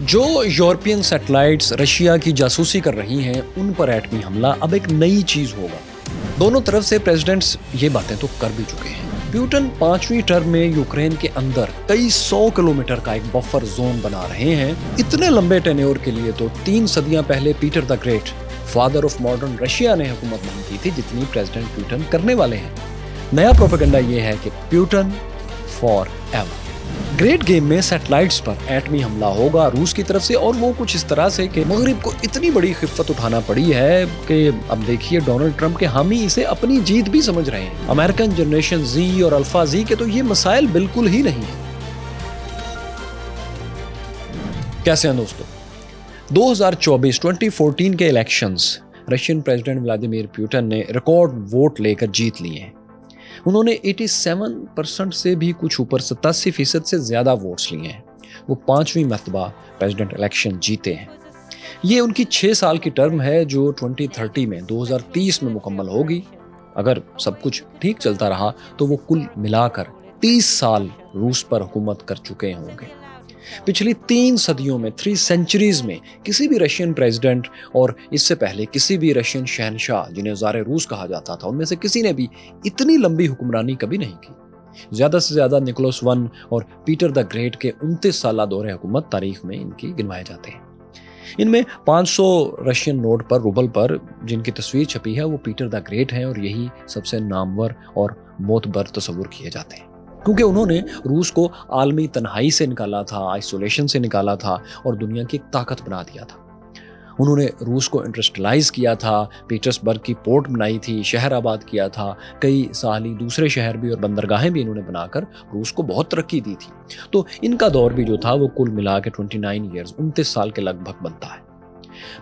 जो European satellites Russia की जासूसी कर रही हैं उन पर एटमी हमला अब एक नई चीज होगा। दोनों तरफ से प्रेसिडेंट्स ये बातें तो कर भी चुके हैं। प्यूटन 5वीं टर्म में यूक्रेन के अंदर कई 100 किलोमीटर का एक बफर जोन बना रहे हैं। इतने लंबे टेन्योर के लिए तो 3 सदियां पहले Peter the great, father of modern Russia ने हुकूमत नहीं की थी जितनी प्रेसिडेंट प्यूटन करने वाले हैं। नया प्रोपेगेंडा ये है कि Putin for ever. Great game में सैटेलाइट्स पर एटमी हमला होगा रूस की तरफ से, और वो कुछ इस तरह से कि मगरिब को इतनी बड़ी खिफ़त उठाना पड़ी है कि अब देखिए डोनाल्ड ट्रंप के हामी इसे अपनी जीत भी समझ रहे हैं। अमेरिकन जनरेशन जी और अल्फा जी के तो ये मसाइल बिल्कुल ही नहीं है। कैसे हैं दोस्तों? 2014 के elections Russian president Vladimir Putin ने रिकॉर्ड वोट लेकर जीत लिए हैं। उन्होंने 87% से भी कुछ ऊपर 87% से ज़्यादा वोट्स लिए हैं। वो 5वीं मरतबा प्रेसिडेंट इलेक्शन जीते हैं। ये उनकी 6 साल की टर्म है जो 2030 में 2030 में मुकम्मल होगी। अगर सब कुछ ठीक चलता रहा तो वो कुल मिलाकर 30 साल रूस पर हुकूमत कर चुके होंगे। पिछली 3 सदियों में 3 सेंचुरीज में किसी भी रशियन प्रेसिडेंट और इससे पहले किसी भी रशियन शहनशाह जिन्हें ज़ारे रूस कहा जाता था उनमें से किसी ने भी इतनी लंबी हुक्मरानी कभी नहीं की। ज़्यादा से ज़्यादा निकोलस वन और पीटर द ग्रेट के 29 साल दौरे हुकूमत तारीख में इनकी गिनवाए जाते हैं। इनमें 500 रशियन नोट पर रूबल पर जिनकी तस्वीर छपी है वो पीटर द ग्रेट हैं, और यही सबसे नामवर और मोतबर तस्वुर किए जाते हैं क्योंकि उन्होंने रूस को आलमी तन्हाई से निकाला था, आइसोलेशन से निकाला था और दुनिया की एक ताकत बना दिया था। उन्होंने रूस को इंडस्ट्रियलाइज किया था, पीटर्सबर्ग की पोर्ट बनाई थी, शहर आबाद किया था, कई साली दूसरे शहर भी और बंदरगाहें भी इन्होंने बनाकर रूस को बहुत तरक्की दी थी। तो इनका दौर भी जो था वो कुल मिला के 29 ईयर्स 29 साल के लगभग बनता है।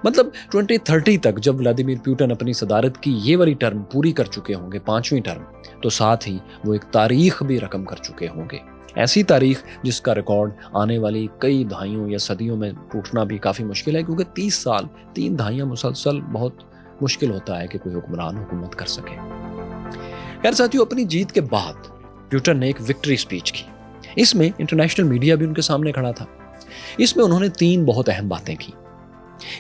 मतलब 2030 तक जब व्लादिमीर पुतिन अपनी सदारत की ये वाली टर्म पूरी कर चुके होंगे, 5वीं टर्म, तो साथ ही वो एक तारीख भी रकम कर चुके होंगे। ऐसी तारीख जिसका रिकॉर्ड आने वाली कई दहाइयों या सदियों में टूटना भी काफ़ी मुश्किल है, क्योंकि 30 साल 3 दहाइयाँ मुसलसल बहुत मुश्किल होता है कि कोई हुक्मरान हुकूमत कर सके। खैर साथियों, अपनी जीत के बाद पुतिन ने एक विक्ट्री स्पीच की। इसमें इंटरनेशनल मीडिया भी उनके सामने खड़ा था। इसमें उन्होंने 3 बहुत अहम बातें की।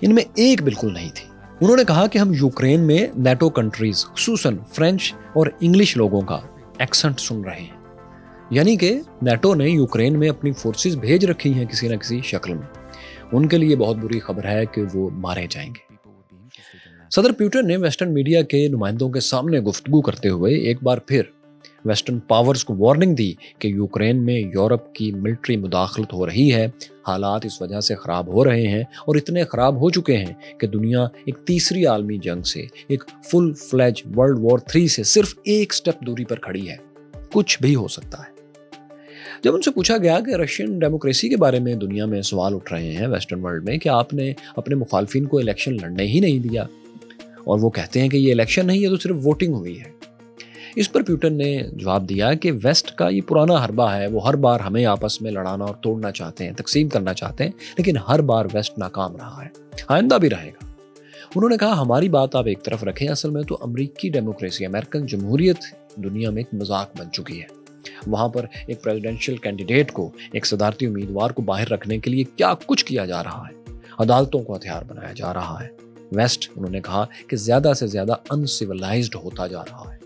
इनमें एक बिल्कुल नहीं थी। उन्होंने कहा कि हम यूक्रेन में नेटो कंट्रीज खुसूसन फ्रेंच और इंग्लिश लोगों का एक्सेंट सुन रहे हैं, यानी कि नेटो ने यूक्रेन में अपनी फोर्सेस भेज रखी हैं किसी न किसी शक्ल में। उनके लिए बहुत बुरी खबर है कि वो मारे जाएंगे। सदर पुतिन ने वेस्टर्न मीडिया के नुमाइंदों के सामने गुफ्तगू करते हुए एक बार फिर वेस्टर्न पावर्स को वार्निंग दी कि यूक्रेन में यूरोप की मिलिट्री मुदाखलत हो रही है, हालात इस वजह से ख़राब हो रहे हैं और इतने ख़राब हो चुके हैं कि दुनिया एक तीसरी आलमी जंग से, एक फुल फ्लेज वर्ल्ड वॉर 3 से सिर्फ एक स्टेप दूरी पर खड़ी है। कुछ भी हो सकता है। जब उनसे पूछा गया कि रशियन डेमोक्रेसी के बारे में दुनिया में सवाल उठ रहे हैं वेस्टर्न वर्ल्ड में कि आपने अपने मुखालफिन को इलेक्शन लड़ने ही नहीं दिया, और वो कहते हैं कि ये इलेक्शन नहीं है तो सिर्फ वोटिंग हुई है। इस पर पुतिन ने जवाब दिया कि वेस्ट का ये पुराना हरबा है, वो हर बार हमें आपस में लड़ाना और तोड़ना चाहते हैं, तकसीम करना चाहते हैं, लेकिन हर बार वेस्ट नाकाम रहा है, आइंदा भी रहेगा। उन्होंने कहा हमारी बात आप एक तरफ रखें, असल में तो अमेरिकी डेमोक्रेसी, अमेरिकन जमहूरियत दुनिया में एक मजाक बन चुकी है। वहाँ पर एक प्रेसिडेंशियल कैंडिडेट को, एक सदारती उम्मीदवार को बाहर रखने के लिए क्या कुछ किया जा रहा है, अदालतों को हथियार बनाया जा रहा है। वेस्ट, उन्होंने कहा कि ज़्यादा से ज़्यादा अनसिविलाइज्ड होता जा रहा है।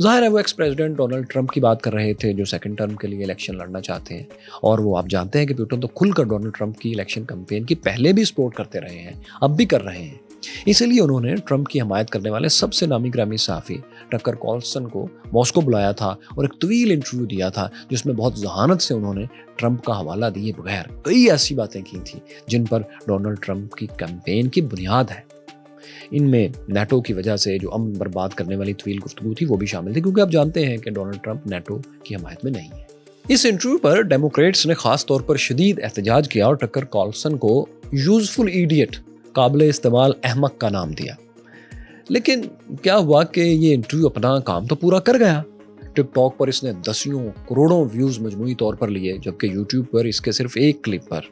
ज़ाहिर है वो एक्स प्रेसिडेंट डोनाल्ड ट्रंप की बात कर रहे थे जो सेकंड टर्म के लिए इलेक्शन लड़ना चाहते हैं, और वो आप जानते हैं कि पुतिन तो खुलकर डोनाल्ड ट्रंप की इलेक्शन कैंपेन की पहले भी सपोर्ट करते रहे हैं, अब भी कर रहे हैं। इसीलिए उन्होंने ट्रंप की हमायत करने वाले सबसे नामी ग्रामी सहाफ़ी टकर कार्लसन को मॉस्को बुलाया था और एक तवील इंटरव्यू दिया था जिसमें बहुत जहानत से उन्होंने ट्रंप का हवाला दिए बगैर कई ऐसी बातें की थी जिन पर डोनाल्ड ट्रंप की कैंपेन की बुनियाद है। इनमें नेटो की वजह से जो अमन बर्बाद करने वाली तवील गुफ्तगू थी वो भी शामिल थी, क्योंकि आप जानते हैं कि डोनाल्ड ट्रंप नेटो की हमायत में नहीं है। इस इंटरव्यू पर डेमोक्रेट्स ने खास तौर पर शदीद एहतजाज किया और टकर कार्लसन को यूजफुल इडियट, काबिल इस्तेमाल अहमक का नाम दिया। लेकिन क्या हुआ कि ये इंटरव्यू अपना काम तो पूरा कर गया। टिकटॉक पर इसने दसियों करोड़ों व्यूज़ मजमूई तौर पर लिए, जबकि यूट्यूब पर इसके सिर्फ एक क्लिप पर,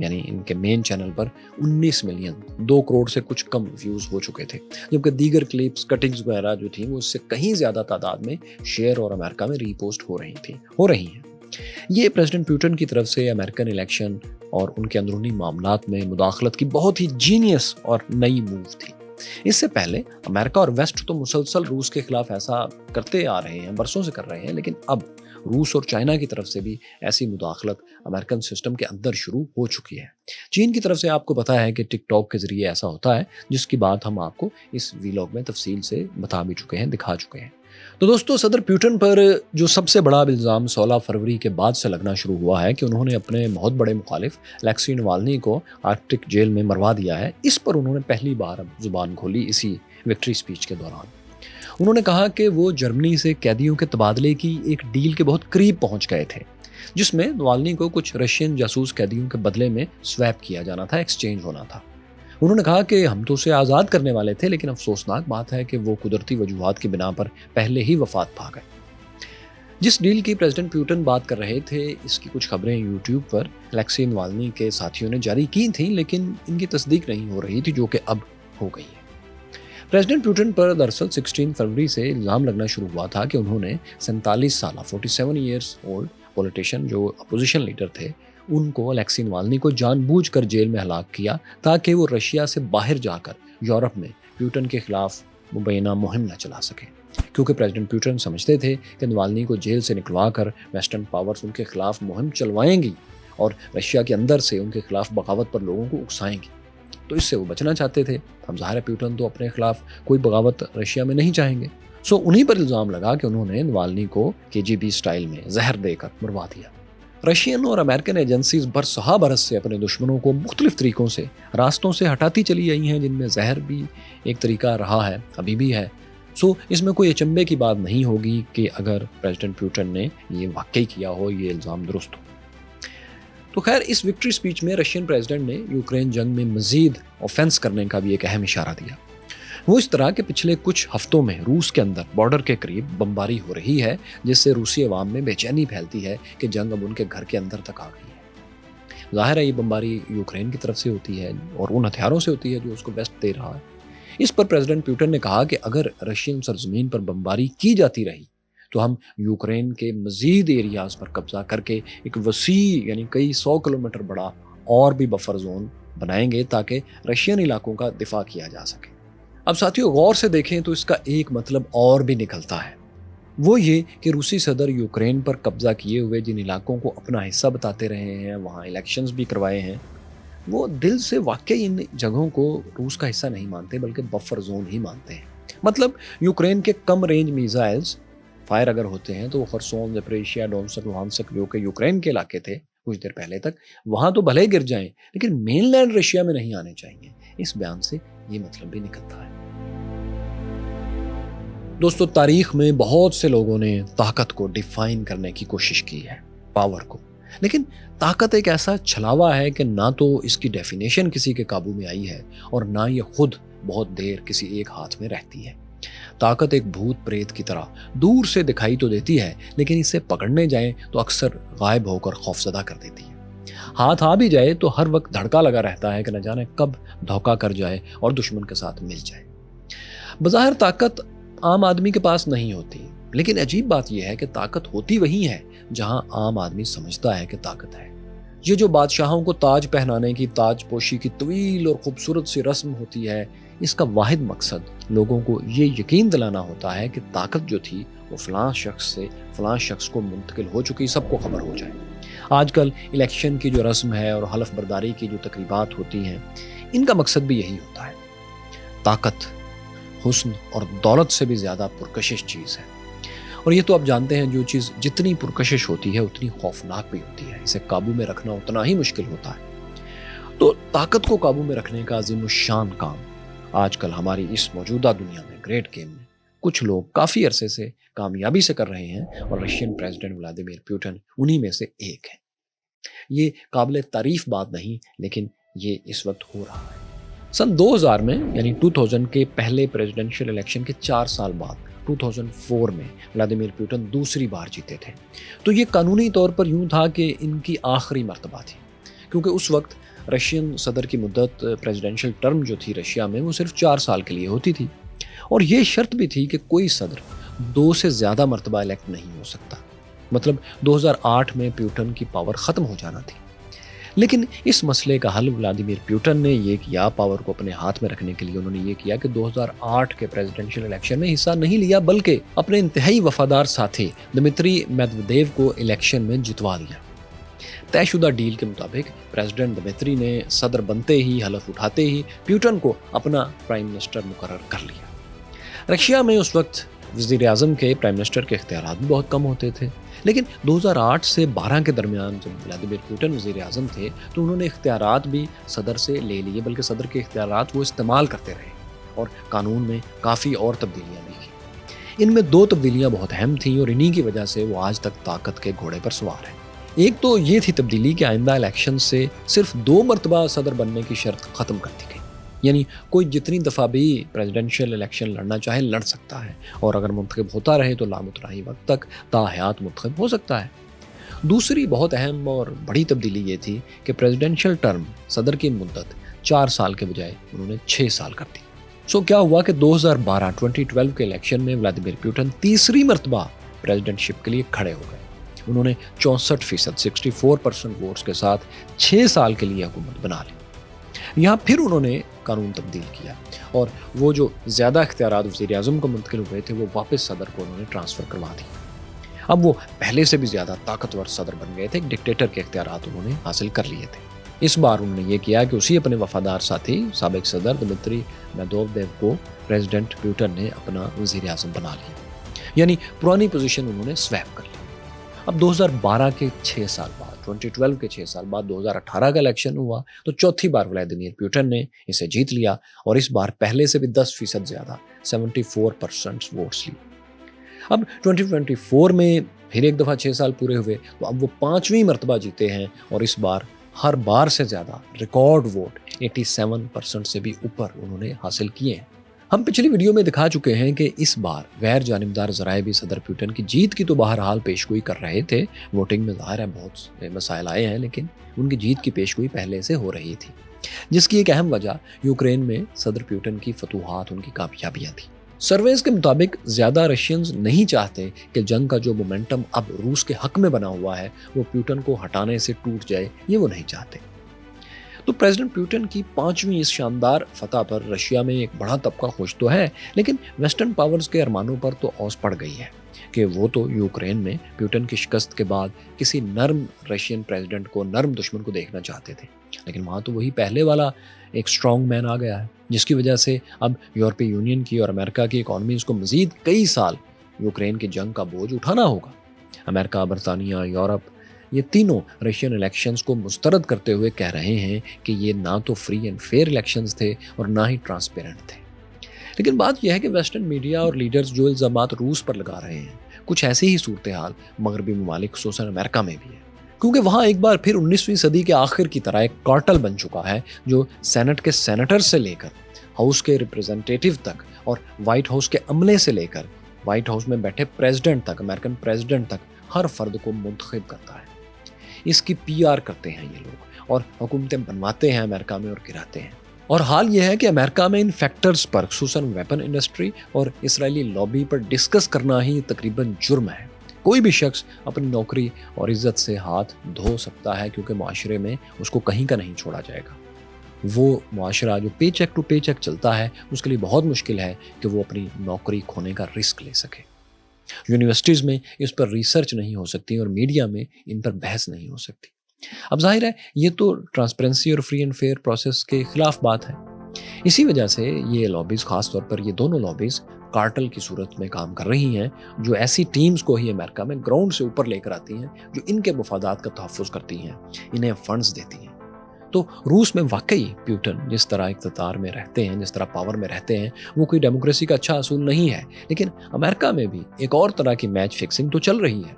यानी इनके मेन चैनल पर 19 मिलियन, 2 करोड़ से कुछ कम व्यूज़ हो चुके थे, जबकि दीगर क्लिप्स, कटिंग्स वगैरह जो थी वो इससे कहीं ज़्यादा तादाद में शेयर और अमेरिका में रीपोस्ट हो रही हैं। ये प्रेसिडेंट पुतिन की तरफ से अमेरिकन इलेक्शन اور ان کے اندرونی معاملات میں مداخلت کی بہت ہی جینیس اور نئی موو تھی۔ اس سے پہلے امریکہ اور ویسٹ تو مسلسل روس کے خلاف ایسا کرتے آ رہے ہیں، برسوں سے کر رہے ہیں، لیکن اب روس اور چائنا کی طرف سے بھی ایسی مداخلت امریکن سسٹم کے اندر شروع ہو چکی ہے۔ چین کی طرف سے آپ کو پتا ہے کہ ٹک ٹاک کے ذریعے ایسا ہوتا ہے، جس کی بات ہم آپ کو اس ویلاگ میں تفصیل سے بتا بھی چکے ہیں، دکھا چکے ہیں۔ تو دوستو، صدر پیوٹن پر جو سب سے بڑا الزام 16 فروری کے بعد سے لگنا شروع ہوا ہے کہ انہوں نے اپنے بہت بڑے مخالف الیکسی نوالنی کو آرکٹک جیل میں مروا دیا ہے، اس پر انہوں نے پہلی بار زبان کھولی اسی وکٹری اسپیچ کے دوران۔ انہوں نے کہا کہ وہ جرمنی سے قیدیوں کے تبادلے کی ایک ڈیل کے بہت قریب پہنچ گئے تھے، جس میں نوالنی کو کچھ رشین جاسوس قیدیوں کے بدلے میں سویپ کیا جانا تھا، ایکسچینج ہونا تھا۔ انہوں نے کہا کہ ہم تو اسے آزاد کرنے والے تھے، لیکن افسوسناک بات ہے کہ وہ قدرتی وجوہات کی بنا پر پہلے ہی وفات پا گئے۔ جس ڈیل کی پریزیڈنٹ پیوٹن بات کر رہے تھے، اس کی کچھ خبریں یوٹیوب پر الیکسی نوالنی کے ساتھیوں نے جاری کی تھیں، لیکن ان کی تصدیق نہیں ہو رہی تھی، جو کہ اب ہو گئی ہے۔ پریزیڈنٹ پیوٹن پر دراصل 16 فروری سے الزام لگنا شروع ہوا تھا کہ انہوں نے 47 سالہ 47 ایئرز اولڈ پولیٹیشین جو اپوزیشن لیڈر تھے، ان کو الیکسی نوالنی کو جان بوجھ کر جیل میں ہلاک کیا تاکہ وہ رشیا سے باہر جا کر یورپ میں پیوٹن کے خلاف مبینہ مہم نہ چلا سکے، کیونکہ پریزیڈنٹ پیوٹن سمجھتے تھے کہ نوالنی کو جیل سے نکلوا کر ویسٹرن پاورز ان کے خلاف مہم چلوائیں گی اور رشیا کے اندر سے ان کے خلاف بغاوت پر لوگوں کو اکسائیں گی، تو اس سے وہ بچنا چاہتے تھے۔ اب ظاہر ہے پیوٹن تو اپنے خلاف کوئی بغاوت رشیا میں نہیں چاہیں گے، سو انہی پر الزام لگا کہ انہوں نے نوالنی کو KGB سٹائل میں زہر دے کر مروا دیا۔ رشین اور امریکن ایجنسیز برسہ برس سے اپنے دشمنوں کو مختلف طریقوں سے راستوں سے ہٹاتی چلی آئی ہیں، جن میں زہر بھی ایک طریقہ رہا ہے، ابھی بھی ہے۔ سو اس میں کوئی اچنبے کی بات نہیں ہوگی کہ اگر پریزیڈنٹ پیوٹن نے یہ واقعی کیا ہو، یہ الزام درست ہو۔ تو خیر، اس وکٹری سپیچ میں رشین پریزیڈنٹ نے یوکرین جنگ میں مزید اوفینس کرنے کا بھی ایک اہم اشارہ دیا۔ وہ اس طرح کہ پچھلے کچھ ہفتوں میں روس کے اندر بارڈر کے قریب بمباری ہو رہی ہے، جس سے روسی عوام میں بے چینی پھیلتی ہے کہ جنگ اب ان کے گھر کے اندر تک آ گئی ہے۔ ظاہر ہے یہ بمباری یوکرین کی طرف سے ہوتی ہے اور ان ہتھیاروں سے ہوتی ہے جو اس کو ویسٹ دے رہا ہے۔ اس پر پریزیڈنٹ پیوٹن نے کہا کہ اگر رشین سرزمین پر بمباری کی جاتی رہی تو ہم یوکرین کے مزید ایریاز پر قبضہ کر کے ایک وسیع یعنی کئی 100 کلومیٹر بڑا اور بھی بفر زون بنائیں گے تاکہ رشین علاقوں کا دفاع کیا جا سکے۔ اب ساتھیوں، غور سے دیکھیں تو اس کا ایک مطلب اور بھی نکلتا ہے، وہ یہ کہ روسی صدر یوکرین پر قبضہ کیے ہوئے جن علاقوں کو اپنا حصہ بتاتے رہے ہیں، وہاں الیکشنز بھی کروائے ہیں، وہ دل سے واقعی ان جگہوں کو روس کا حصہ نہیں مانتے بلکہ بفر زون ہی مانتے ہیں۔ مطلب یوکرین کے کم رینج میزائلز فائر اگر ہوتے ہیں تو وہ خرسون، زپریشیا، ڈونسک، لوہانسک جو کہ یوکرین کے علاقے تھے کچھ دیر پہلے تک، وہاں تو بھلے گر جائیں لیکن مین لینڈ رشیا میں نہیں آنے چاہیے۔ اس بیان سے یہ مطلب بھی نکلتا ہے۔ دوستو، تاریخ میں بہت سے لوگوں نے طاقت کو ڈیفائن کرنے کی کوشش کی ہے، پاور کو، لیکن طاقت ایک ایسا چھلاوا ہے کہ نہ تو اس کی ڈیفینیشن کسی کے قابو میں آئی ہے اور نہ یہ خود بہت دیر کسی ایک ہاتھ میں رہتی ہے۔ طاقت ایک بھوت پریت کی طرح دور سے دکھائی تو دیتی ہے، لیکن اسے پکڑنے جائیں تو اکثر غائب ہو کر خوفزدہ کر دیتی ہے۔ ہاتھ آ بھی جائے تو ہر وقت دھڑکا لگا رہتا ہے کہ نہ جانے کب دھوکہ کر جائے اور دشمن کے ساتھ مل جائے۔ بظاہر طاقت عام آدمی کے پاس نہیں ہوتی، لیکن عجیب بات یہ ہے کہ طاقت ہوتی وہی ہے جہاں عام آدمی سمجھتا ہے کہ طاقت ہے۔ یہ جو بادشاہوں کو تاج پہنانے کی تاج پوشی کی طویل اور خوبصورت سی رسم ہوتی ہے، اس کا واحد مقصد لوگوں کو یہ یقین دلانا ہوتا ہے کہ طاقت جو تھی وہ فلاں شخص سے فلاں شخص کو منتقل ہو چکی، سب کو خبر ہو جائے۔ آج کل الیکشن کی جو رسم ہے اور حلف برداری کی جو تقریبات ہوتی ہیں، ان کا مقصد بھی یہی ہوتا ہے۔ طاقت حسن اور دولت سے بھی زیادہ پرکشش چیز ہے، اور یہ تو آپ جانتے ہیں جو چیز جتنی پرکشش ہوتی ہے اتنی خوفناک بھی ہوتی ہے، اسے قابو میں رکھنا اتنا ہی مشکل ہوتا ہے۔ تو طاقت کو قابو میں رکھنے کا عظیم الشان کام آج کل ہماری اس موجودہ دنیا میں گریٹ گیم میں کچھ لوگ کافی عرصے سے کامیابی سے کر رہے ہیں، اور رشین پریزیڈنٹ ولادیمیر پیوٹن انہی میں سے ایک ہے۔ یہ قابل تعریف بات نہیں، لیکن یہ اس وقت ہو رہا ہے۔ سن 2000 میں یعنی 2000 کے پہلے پریزیڈنشل الیکشن کے 4 سال بعد 2004 میں ولادیمیر پیوٹن دوسری بار جیتے تھے، تو یہ قانونی طور پر یوں تھا کہ ان کی آخری مرتبہ تھی، کیونکہ اس وقت رشین صدر کی مدت پریزیڈنشل ٹرم جو تھی رشیا میں وہ صرف 4 سال کے لیے ہوتی تھی، اور یہ شرط بھی تھی کہ کوئی صدر 2 سے زیادہ مرتبہ الیکٹ نہیں ہو سکتا۔ مطلب 2008 میں پیوٹن کی پاور ختم ہو جانا تھی، لیکن اس مسئلے کا حل ولادیمیر پیوٹن نے یہ کیا، پاور کو اپنے ہاتھ میں رکھنے کے لیے انہوں نے یہ کیا کہ 2008 کے پریزیڈنشل الیکشن میں حصہ نہیں لیا، بلکہ اپنے انتہائی وفادار ساتھی دمتری میدودیو کو الیکشن میں جتوا دیا۔ طے شدہ ڈیل کے مطابق پریزیڈنٹ دمتری نے صدر بنتے ہی حلف اٹھاتے ہی پیوٹن کو اپنا پرائم منسٹر مقرر کر لیا۔ رشیا میں اس وقت وزیر اعظم کے پرائم منسٹر کے اختیارات بھی بہت کم ہوتے تھے، لیکن 2008 سے 12 کے درمیان جب ولادیمیر پیوٹن وزیر اعظم تھے تو انہوں نے اختیارات بھی صدر سے لے لیے، بلکہ صدر کے اختیارات وہ استعمال کرتے رہے اور قانون میں کافی اور تبدیلیاں بھی کی۔ ان میں 2 تبدیلیاں بہت اہم تھیں اور انہی کی وجہ سے وہ آج تک طاقت کے گھوڑے پر سوار ہیں۔ ایک تو یہ تھی تبدیلی کہ آئندہ الیکشن سے صرف 2 مرتبہ صدر بننے کی شرط ختم کر دی گئی، یعنی کوئی جتنی دفعہ بھی پریزیڈنشل الیکشن لڑنا چاہے لڑ سکتا ہے، اور اگر منتخب ہوتا رہے تو لامتناہی وقت تک تا حیات منتخب ہو سکتا ہے۔ دوسری بہت اہم اور بڑی تبدیلی یہ تھی کہ پریزیڈنشل ٹرم صدر کی مدت 4 سال کے بجائے انہوں نے 6 سال کر دی۔ کیا ہوا کہ 2012 کے الیکشن میں ولادیمیر پیوٹن تیسری مرتبہ پریزیڈنٹ شپ کے لیے کھڑے ہو گئے۔ انہوں نے 64% 64% ووٹس کے ساتھ 6 سال کے لیے حکومت بنا لی۔ یہاں پھر انہوں نے قانون تبدیل کیا اور وہ جو زیادہ اختیارات وزیر اعظم کو منتقل ہوئے تھے وہ واپس صدر کو انہوں نے ٹرانسفر کروا دی۔ اب وہ پہلے سے بھی زیادہ طاقتور صدر بن گئے تھے، ایک ڈکٹیٹر کے اختیارات انہوں نے حاصل کر لیے تھے۔ اس بار انہوں نے یہ کیا کہ اسی اپنے وفادار ساتھی سابق صدر دمتری میدودیو کو پریزیڈنٹ پیوٹن نے اپنا وزیر اعظم بنا لیا، یعنی پرانی پوزیشن انہوں نے سویپ کر لی۔ اب 2012 کے 6 سال بعد 2012 کے 6 سال بعد 2018 کا الیکشن ہوا تو چوتھی بار ولادیمیر پیوٹن نے اسے جیت لیا اور اس بار پہلے سے بھی 10% زیادہ 74% ووٹس لی۔ اب 2024 میں پھر ایک دفعہ 6 سال پورے ہوئے تو اب وہ 5ویں مرتبہ جیتے ہیں اور اس بار ہر بار سے زیادہ ریکارڈ ووٹ 87% سے بھی اوپر انہوں نے حاصل کیے ہیں۔ ہم پچھلی ویڈیو میں دکھا چکے ہیں کہ اس بار غیر جانبدار ذرائع بھی صدر پیوٹن کی جیت کی تو بہرحال پیشگوئی کر رہے تھے۔ ووٹنگ میں ظاہر ہے بہت سے مسائل آئے ہیں، لیکن ان کی جیت کی پیشگوئی پہلے سے ہو رہی تھی، جس کی ایک اہم وجہ یوکرین میں صدر پیوٹن کی فتوحات، ان کی کامیابیاں تھیں۔ سرویز کے مطابق زیادہ رشینز نہیں چاہتے کہ جنگ کا جو مومنٹم اب روس کے حق میں بنا ہوا ہے وہ پیوٹن کو ہٹانے سے ٹوٹ جائے، یہ وہ نہیں چاہتے۔ تو پریزیڈنٹ پیوٹن کی 5ویں اس شاندار فتح پر رشیا میں ایک بڑا طبقہ خوش تو ہے، لیکن ویسٹرن پاورز کے ارمانوں پر تو اوس پڑ گئی ہے کہ وہ تو یوکرین میں پیوٹن کی شکست کے بعد کسی نرم رشین پریزیڈنٹ کو، نرم دشمن کو دیکھنا چاہتے تھے، لیکن وہاں تو وہی پہلے والا ایک سٹرونگ مین آ گیا ہے، جس کی وجہ سے اب یورپی یونین کی اور امریکہ کی اکانومیز کو مزید کئی سال یوکرین کی جنگ کا بوجھ اٹھانا ہوگا۔ امریکہ، برطانیہ، یورپ، یہ تینوں رشین الیکشنز کو مسترد کرتے ہوئے کہہ رہے ہیں کہ یہ نہ تو فری اینڈ فیئر الیکشنز تھے اور نہ ہی ٹرانسپیرنٹ تھے۔ لیکن بات یہ ہے کہ ویسٹرن میڈیا اور لیڈرز جو الزامات روس پر لگا رہے ہیں، کچھ ایسی ہی صورتحال مغربی ممالک خصوصاً امریکہ میں بھی ہے، کیونکہ وہاں ایک بار پھر 19ویں صدی کے آخر کی طرح ایک کارٹل بن چکا ہے جو سینٹ کے سینیٹر سے لے کر ہاؤس کے ریپریزنٹیٹیو تک اور وائٹ ہاؤس کے عملے سے لے کر وائٹ ہاؤس میں بیٹھے پریزیڈنٹ تک، امریکن پریزیڈنٹ تک ہر فرد کو منتخب کرتا ہے۔ اس کی پی آر کرتے ہیں یہ لوگ اور حکومتیں بنواتے ہیں امریکہ میں اور گراتے ہیں۔ اور حال یہ ہے کہ امریکہ میں ان فیکٹرز پر، خصوصاً ویپن انڈسٹری اور اسرائیلی لابی پر ڈسکس کرنا ہی تقریباً جرم ہے۔ کوئی بھی شخص اپنی نوکری اور عزت سے ہاتھ دھو سکتا ہے کیونکہ معاشرے میں اس کو کہیں کا نہیں چھوڑا جائے گا۔ وہ معاشرہ جو پے چیک ٹو پے چیک چلتا ہے اس کے لیے بہت مشکل ہے کہ وہ اپنی نوکری کھونے کا رسک لے سکے۔ یونیورسٹیز میں اس پر ریسرچ نہیں ہو سکتی اور میڈیا میں ان پر بحث نہیں ہو سکتی۔ اب ظاہر ہے یہ تو ٹرانسپیرنسی اور فری اینڈ فیئر پروسیس کے خلاف بات ہے۔ اسی وجہ سے یہ لابیز، خاص طور پر یہ دونوں لابیز کارٹل کی صورت میں کام کر رہی ہیں، جو ایسی ٹیمز کو ہی امریکہ میں گراؤنڈ سے اوپر لے کر آتی ہیں جو ان کے مفادات کا تحفظ کرتی ہیں، انہیں فنڈز دیتی ہیں۔ تو روس میں واقعی پیوٹن جس طرح اقتدار میں رہتے ہیں، جس طرح پاور میں رہتے ہیں، وہ کوئی ڈیموکریسی کا اچھا اصول نہیں ہے، لیکن امریکہ میں بھی ایک اور طرح کی میچ فکسنگ تو چل رہی ہے۔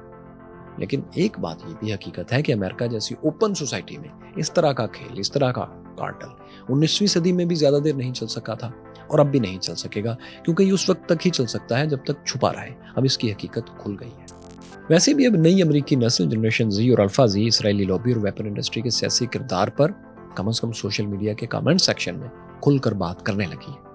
لیکن ایک بات یہ بھی حقیقت ہے کہ امریکہ جیسی اوپن سوسائٹی میں اس طرح کا کھیل، اس طرح کا کارٹل 19ویں صدی میں بھی زیادہ دیر نہیں چل سکا تھا اور اب بھی نہیں چل سکے گا، کیونکہ یہ اس وقت تک ہی چل سکتا ہے جب تک چھپا رہے۔ اب اس کی حقیقت کھل گئی ہے۔ ویسے بھی اب نئی امریکی نسل جنریشن زی اور الفا زی اسرائیلی لابی اور ویپن انڈسٹری کے سیاسی کردار پر کم از کم سوشل میڈیا کے کامنٹ سیکشن میں کھل کر بات کرنے لگی ہے۔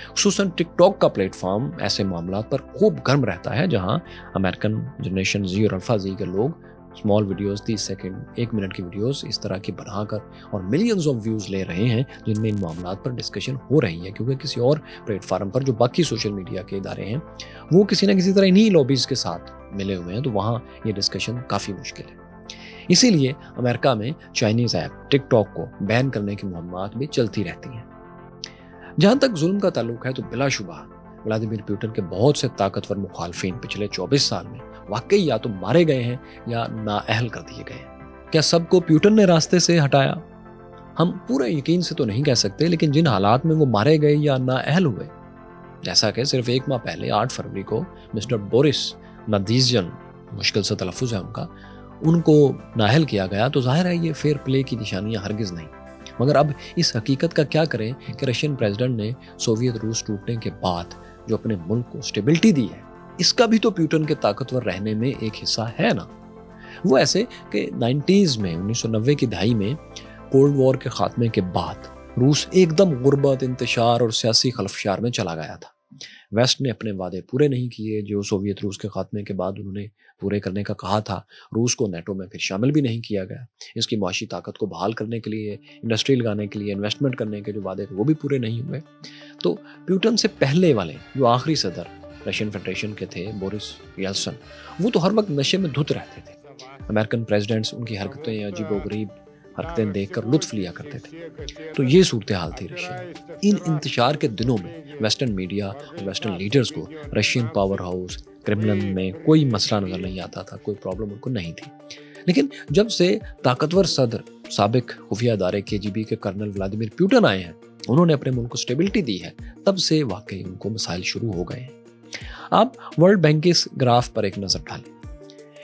خصوصاً ٹک ٹاک کا پلیٹ فارم ایسے معاملات پر خوب گرم رہتا ہے، جہاں امریکن جنریشن زی اور الفا زی کے لوگ स्मॉल वीडियोस 30 सेकंड 1 मिनट की वीडियोस इस तरह की बनाकर और मिलियंस ऑफ व्यूज़ ले रहे हैं, जिनमें इन मामलात पर डिस्कशन हो रही है, क्योंकि किसी और प्लेटफार्म पर जो बाकी सोशल मीडिया के इदारे हैं वो किसी न किसी तरह इन्हीं लॉबीज़ के साथ मिले हुए हैं, तो वहाँ ये डिस्कशन काफ़ी मुश्किल है। इसीलिए अमेरिका में चाइनीज़ ऐप टिकटॉक को बैन करने की मुहिम्मात भी चलती रहती हैं। जहाँ तक जुल्म का ताल्लुक है तो बिलाशुबा व्लादिमीर पुतिन के बहुत से ताकतवर मुखालफिन पिछले 24 साल में वाकई या तो मारे गए हैं या नाअहल कर दिए गए हैं। क्या सबको पुतिन ने रास्ते से हटाया? हम पूरे यकीन से तो नहीं कह सकते, लेकिन जिन हालात में वो मारे गए या नाअहल हुए, जैसा कि सिर्फ 1 माह पहले 8 फरवरी को मिस्टर बोरिस नदीजन, मुश्किल से तलफ़ुज़ है उनका, उनको नाअहल किया गया, तो जाहिर है ये फेयर प्ले की निशानियां हरगिज़ नहीं। मगर अब इस हकीकत का क्या करें कि रशियन प्रेसिडेंट ने सोवियत रूस टूटने के बाद जो अपने मुल्क को स्टेबिलिटी दी है, इसका भी तो पुतिन के ताकतवर रहने में एक हिस्सा है ना। वो ऐसे कि 90s में 1990 की दहाई में कोल्ड वॉर के खात्मे के बाद रूस एकदम गुर्बत, इंतशार और सियासी खलफशार में चला गया था। वेस्ट ने अपने वादे पूरे नहीं किए जो सोवियत रूस के खात्मे के बाद उन्होंने पूरे करने का कहा था। रूस को नेटो में फिर शामिल भी नहीं किया गया। इसकी माशी ताकत को बहाल करने के लिए, इंडस्ट्री लगाने के लिए, इन्वेस्टमेंट करने के जो वादे थे वो भी पूरे नहीं हुए। तो पुतिन से पहले वाले जो आखिरी सदर रशियन फेडरेशन के थे, बोरिस येल्सिन, वो तो हर वक्त नशे में धुत रहते थे। अमेरिकन प्रेसिडेंट्स उनकी हरकतें, अजीबोगरीब हरकतें देखकर लुत्फ लिया करते थे। तो ये सूरत हाल थी रशिया। इन इंतशार के दिनों में वेस्टर्न मीडिया और वेस्टर्न लीडर्स को रशियन पावर हाउस क्रेमलिन में कोई मसला नजर नहीं आता था, कोई प्रॉब्लम उनको नहीं थी। लेकिन जब से ताकतवर सदर साबिक खुफिया अदारे KGB के कर्नल व्लादिमीर पुतिन आए हैं, उन्होंने अपने मुल्क को स्टेबिलिटी दी है, तब से वाकई उनको मसाइल शुरू हो गए हैं। आप वर्ल्ड बैंक के इस ग्राफ पर एक नजर डालें।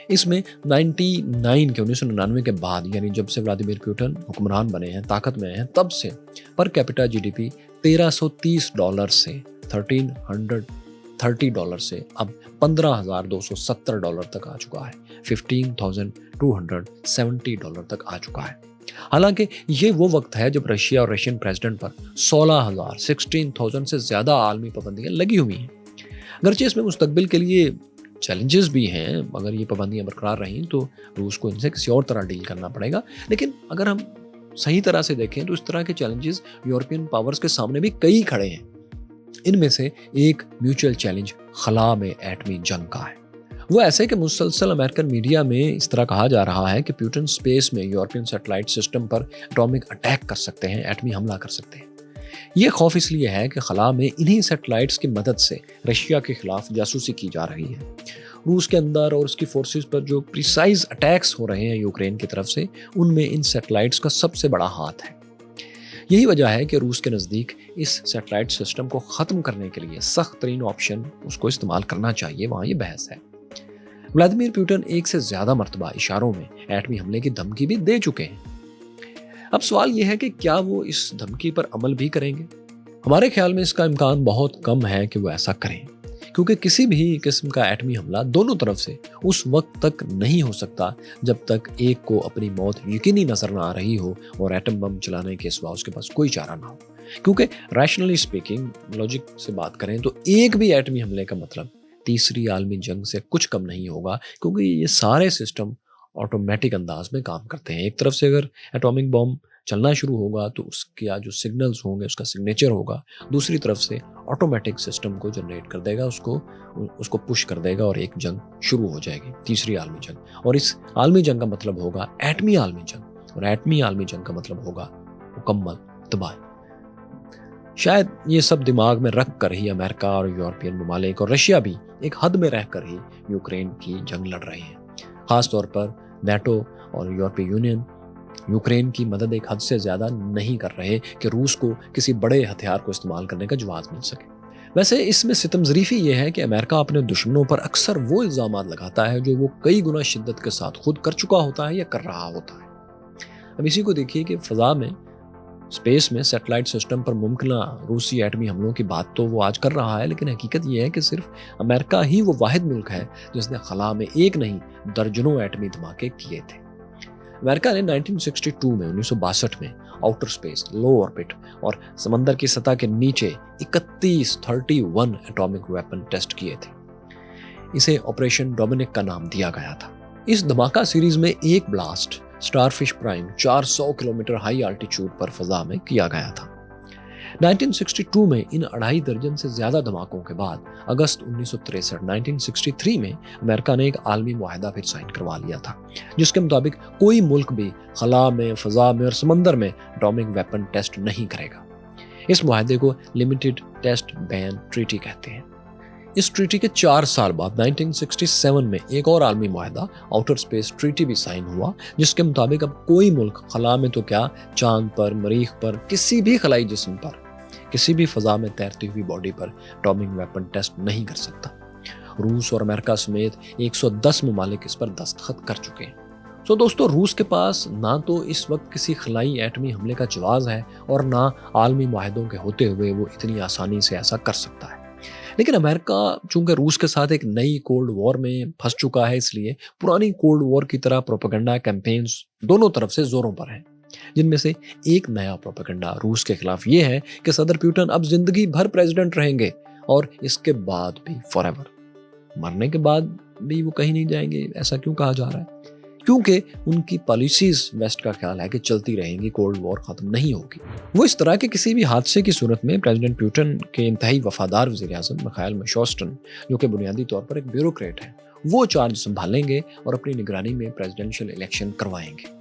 इसमें 1999 के बाद, यानी जब से व्लादिमीर पुतिन हुक्मरान बने हैं, ताकत में हैं, तब से पर कैपिटा GDP $1330 से $1330 से अब $15,270 तक आ चुका है। $15,270 तक आ चुका है। हालांकि ये वो वक्त है जब रशिया और रशियन प्रेसिडेंट पर 16,000 से ज्यादा आलमी पाबंदियां लगी हुई हैं। अगरचे इसमें मुस्तकबिल के लिए चैलेंजेस भी हैं, अगर ये पाबंदियां बरकरार रहीं तो रूस को इनसे किसी और तरह डील करना पड़ेगा। लेकिन अगर हम सही तरह से देखें तो इस तरह के चैलेंजेस यूरोपियन पावर्स के सामने भी कई खड़े हैं। इनमें से एक म्यूचुअल चैलेंज खला में एटमी जंग का है। वो ऐसे कि मुसलसल अमेरिकन मीडिया में इस तरह कहा जा रहा है कि पुतिन स्पेस में यूरोपियन सैटेलाइट सिस्टम पर एटॉमिक अटैक कर सकते हैं, एटमी हमला कर सकते हैं। ये खौफ इसलिए है कि खला में इन्हीं सैटेलाइट्स की मदद से रशिया के खिलाफ जासूसी की जा रही है। रूस के अंदर और उसकी फोर्सेस पर जो प्रिसाइज अटैक्स हो रहे हैं यूक्रेन की तरफ से, उनमें इन सैटेलाइट्स का सबसे बड़ा हाथ है। यही वजह है कि रूस के नज़दीक इस सैटेलाइट सिस्टम को ख़त्म करने के लिए सख्त तरीन ऑप्शन उसको इस्तेमाल करना चाहिए, वहाँ ये बहस है। व्लादिमीर पुतिन एक से ज़्यादा मरतबा इशारों में एटमी हमले की धमकी भी दे चुके हैं। अब सवाल यह है कि क्या वो इस धमकी पर अमल भी करेंगे? हमारे ख्याल में इसका इम्कान बहुत कम है कि वो ऐसा करें, क्योंकि किसी भी किस्म का एटमी हमला दोनों तरफ से उस वक्त तक नहीं हो सकता जब तक एक को अपनी मौत यकीनी नजर ना आ रही हो और एटम बम चलाने के सिवा उसके पास कोई चारा ना हो। क्योंकि रैशनली स्पीकिंग, लॉजिक से बात करें तो एक भी एटमी हमले का मतलब तीसरी आलमी जंग से कुछ कम नहीं होगा, क्योंकि ये सारे सिस्टम ऑटोमेटिक अंदाज में काम करते हैं। एक तरफ से अगर एटॉमिक बॉम्ब चलना शुरू होगा तो उसके जो सिग्नल्स होंगे, उसका सिग्नेचर होगा, दूसरी तरफ से ऑटोमेटिक सिस्टम को जनरेट कर देगा, उसको पुश कर देगा और एक जंग शुरू हो जाएगी, तीसरी आलमी जंग। और इस आलमी जंग का मतलब होगा एटमी आलमी जंग, और एटमी आलमी जंग का मतलब होगा मुकम्मल तबाही। शायद ये सब दिमाग में रख कर ही अमेरिका और यूरोपियन ममालिक और रशिया भी एक हद में रह कर ही यूक्रेन की जंग लड़ रहे हैं। खासतौर पर नेटो और यूरोपीय यूनियन यूक्रेन की मदद एक हद से ज़्यादा नहीं कर रहे कि रूस को किसी बड़े हथियार को इस्तेमाल करने का जवाब मिल सके। वैसे इसमें सितम ज़रीफ़ी यह है कि अमेरिका अपने दुश्मनों पर अक्सर वो इल्ज़ामात लगाता है जो वो कई गुना शिद्दत के साथ खुद कर चुका होता है या कर रहा होता है। अब इसी को देखिए कि फ़ज़ा में, स्पेस में सैटेलाइट सिस्टम पर मुमकिन रूसी एटमी हमलों की बात तो वो आज कर रहा है, लेकिन हकीकत यह है कि सिर्फ अमेरिका ही वो वाहिद मुल्क है जिसने खला में एक नहीं दर्जनों एटमी धमाके किए थे। अमेरिका ने 1962 में आउटर स्पेस, लो ऑर्बिट और समंदर की सतह के नीचे 31 एटॉमिक वेपन टेस्ट किए थे। इसे ऑपरेशन डोमिनिक का नाम दिया गया था। इस धमाका सीरीज में एक blast starfish prime 400 kilometre high altitude पर फजा में किया गया था। 1962 में इन 2.5 दर्जन से ज्यादा धमाकों के बाद अगस्त 1963 में अमेरिका ने एक आलमी मुआहदा फिर साइन करवा लिया था, जिसके मुताबिक कोई मुल्क भी खला में, फजा में और समंदर में एटॉमिक वेपन टेस्ट नहीं करेगा। इस मुआहदे को लिमिटेड टेस्ट बैन ट्रीटी कहते हैं। इस ट्रीटी के 4 साल बाद 1967 में एक और आलमी मुआहदा आउटर स्पेस ट्रीटी भी साइन हुआ, जिसके मुताबिक अब कोई मुल्क खला में तो क्या, चांद पर, मरीख पर, किसी भी खलाई जिस्म पर, किसी भी फजा में तैरती हुई बॉडी पर एटॉमिक वेपन टेस्ट नहीं कर सकता। रूस और अमेरिका समेत 110 ममालिक इस पर दस्तखत कर चुके हैं। तो दोस्तों, रूस के पास ना तो इस वक्त किसी खलाई एटमी हमले का जवाब है और ना आलमी मुआहदों के होते हुए वो इतनी आसानी से ऐसा कर सकता है। लेकिन अमेरिका चूंकि रूस के साथ एक नई कोल्ड वॉर में फंस चुका है, इसलिए पुरानी कोल्ड वॉर की तरह प्रोपेगेंडा कैंपेन्स दोनों तरफ से जोरों पर हैं, जिनमें से एक नया प्रोपेगेंडा रूस के खिलाफ ये है कि सदर प्यूटन अब जिंदगी भर प्रेसिडेंट रहेंगे और इसके बाद भी फॉरएवर, मरने के बाद भी वो कहीं नहीं जाएंगे। ऐसा क्यों कहा जा रहा है? क्योंकि उनकी पॉलिसीज वेस्ट का ख्याल है कि चलती रहेंगी, कोल्ड वॉर खत्म नहीं होगी। वो इस तरह के किसी भी हादसे की सूरत में प्रेसिडेंट प्यूटन के इंतहाई वफादार वज़ीर आज़म मिखाइल मिशोस्टन, जो कि बुनियादी तौर पर एक ब्यूरोक्रेट है, वो चार्ज संभालेंगे और अपनी निगरानी में प्रेसिडेंशियल इलेक्शन करवाएंगे।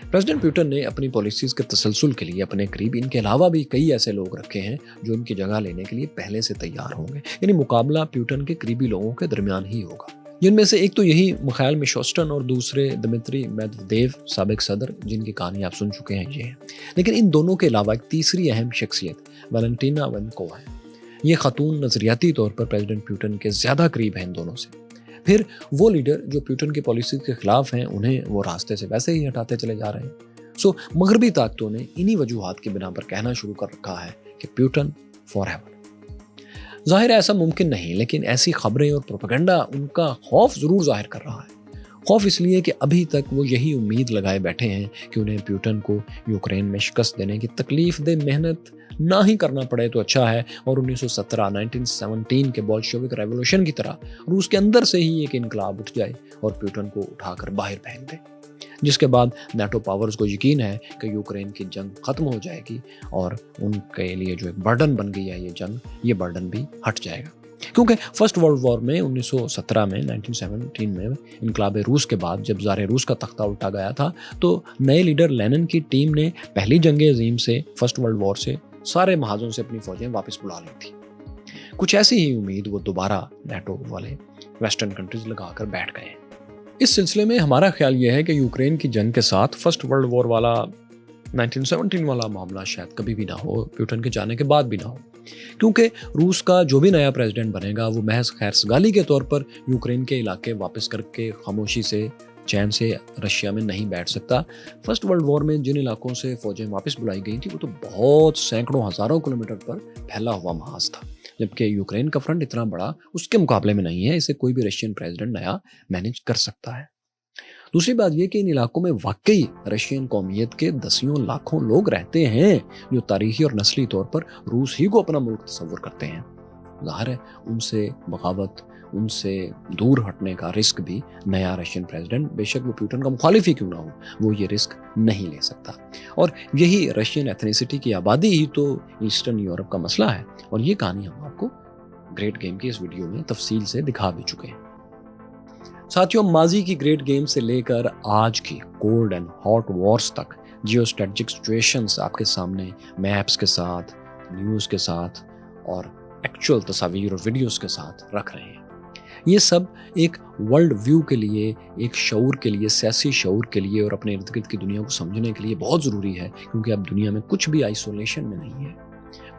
प्रेसिडेंट प्यूटन ने अपनी पॉलिसीज के तसलसल के लिए अपने करीब इनके अलावा भी कई ऐसे लोग रखे हैं जो इनकी जगह लेने के लिए पहले से तैयार होंगे, यानी मुकाबला प्यूटन के करीबी लोगों के दरमियान ही होगा। जिनमें से एक तो यही मिखाइल मिशोस्टन और दूसरे दिमित्री मेदवेदेव, साबिक सदर, जिनकी कहानी आप सुन चुके हैं, ये है। लेकिन इन दोनों के अलावा एक तीसरी अहम शख्सियत वैलेंटीना वेंको है। ये खातून नजरियाती तौर पर प्रेसिडेंट प्यूटन के ज्यादा करीब हैं इन दोनों से। फिर वो लीडर जो प्यूटन की पॉलिसी के खिलाफ हैं, उन्हें वो रास्ते से वैसे ही हटाते चले जा रहे हैं। मगरबी ताकतों ने इन्हीं वजूहात की बिना पर कहना शुरू कर रखा है कि प्यूटन फॉरएवर। जाहिर है ऐसा मुमकिन नहीं, लेकिन ऐसी खबरें और प्रोपेगेंडा उनका खौफ जरूर जाहिर कर रहा है। खौफ इसलिए कि अभी तक वो यही उम्मीद लगाए बैठे हैं कि उन्हें प्यूटन को यूक्रेन में शिकस्त देने की तकलीफ दे मेहनत ना ही करना पड़े तो अच्छा है, और 1917 के बोल्शेविक रेवोल्यूशन की तरह रूस के अंदर से ही एक इनकलाब उठ जाए और प्यूटन को उठाकर बाहर फेंक दे, जिसके बाद नाटो पावर्स को यकीन है कि यूक्रेन की जंग खत्म हो जाएगी और उनके लिए जो एक बर्डन बन गई है ये जंग, ये बर्डन भी हट जाएगा। क्योंकि फर्स्ट वर्ल्ड वॉर में 1917 में इनकलाब रूस के बाद जब ज़ार रूस का तख्ता उल्टा गया था, तो नए लीडर लेनिन की टीम ने पहली जंग अजीम से, फर्स्ट वर्ल्ड वॉर से, सारे महाजों से अपनी फौजें वापस बुला ली थी। कुछ ऐसी ही उम्मीद वो दोबारा नाटो वाले वेस्टर्न कंट्रीज लगाकर बैठ गए हैं। इस सिलसिले में हमारा ख्याल यह है कि यूक्रेन की जंग के साथ फर्स्ट वर्ल्ड वॉर वाला 1917 वाला मामला शायद कभी भी ना हो, प्यूटन के जाने के बाद भी ना हो, क्योंकि रूस का जो भी नया प्रेसिडेंट बनेगा वो महज खैरसगाली के तौर पर यूक्रेन के इलाके वापस करके खामोशी से, चैन से रशिया में नहीं बैठ सकता। फर्स्ट वर्ल्ड वॉर में जिन इलाकों से फौजें वापस बुलाई गई थी वो तो बहुत सैकड़ों हज़ारों किलोमीटर पर फैला हुआ महाज था, जबकि यूक्रेन का फ्रंट इतना बड़ा उसके मुकाबले में नहीं है। इसे कोई भी रशियन प्रेसिडेंट नया मैनेज कर सकता है। दूसरी बात यह कि इन इलाकों में वाकई रशियन कौमियत के दसियों लाखों लोग रहते हैं जो तारीखी और नस्ली तौर पर रूस ही को अपना मुल्क तस्वुर करते हैं। ज़ाहिर है उनसे बगावत, उनसे दूर हटने का रिस्क भी नया रशियन प्रेसिडेंट, बेशक वो प्यूटन का मुखालिफ ही क्यों ना हो, वो ये रिस्क नहीं ले सकता। और यही रशियन एथनिसिटी की आबादी ही तो ईस्टर्न यूरोप का मसला है, और ये कहानी हम आपको ग्रेट गेम की इस वीडियो में तफसील से दिखा भी चुके हैं। साथियों, माजी की ग्रेट गेम से लेकर आज की कोल्ड एंड हॉट वॉर्स तक जियो स्ट्रेटजिक सिचुएशंस आपके सामने मैप्स के साथ, न्यूज़ के साथ और एक्चुअल तस्वीर और वीडियोस के साथ रख रहे हैं। ये सब एक वर्ल्ड व्यू के लिए, एक शऊर के लिए, सियासी शऊर के लिए और अपने इर्द गिर्द की दुनिया को समझने के लिए बहुत ज़रूरी है, क्योंकि अब दुनिया में कुछ भी आइसोलेशन में नहीं है।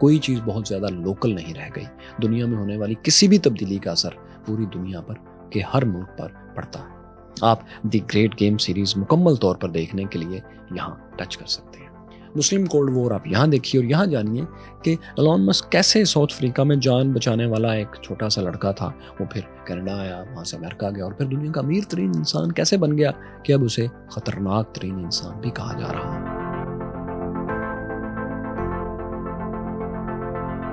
कोई चीज़ बहुत ज़्यादा लोकल नहीं रह गई। दुनिया में होने वाली किसी भी तब्दीली का असर पूरी दुनिया पर के हर मुल्क पर पड़ता है। आप द ग्रेट गेम सीरीज मुकम्मल तौर पर देखने के लिए यहाँ टच कर सकते हैं। मुस्लिम कोल्ड वॉर आप यहाँ देखिए और यहाँ जानिए कि एलोन मस्क कैसे साउथ अफ्रीका में जान बचाने वाला एक छोटा सा लड़का था, वो फिर कनाडा आया, वहाँ से अमेरिका गया और फिर दुनिया का अमीर तरीन इंसान कैसे बन गया कि अब उसे खतरनाक तरीन इंसान भी कहा जा रहा है।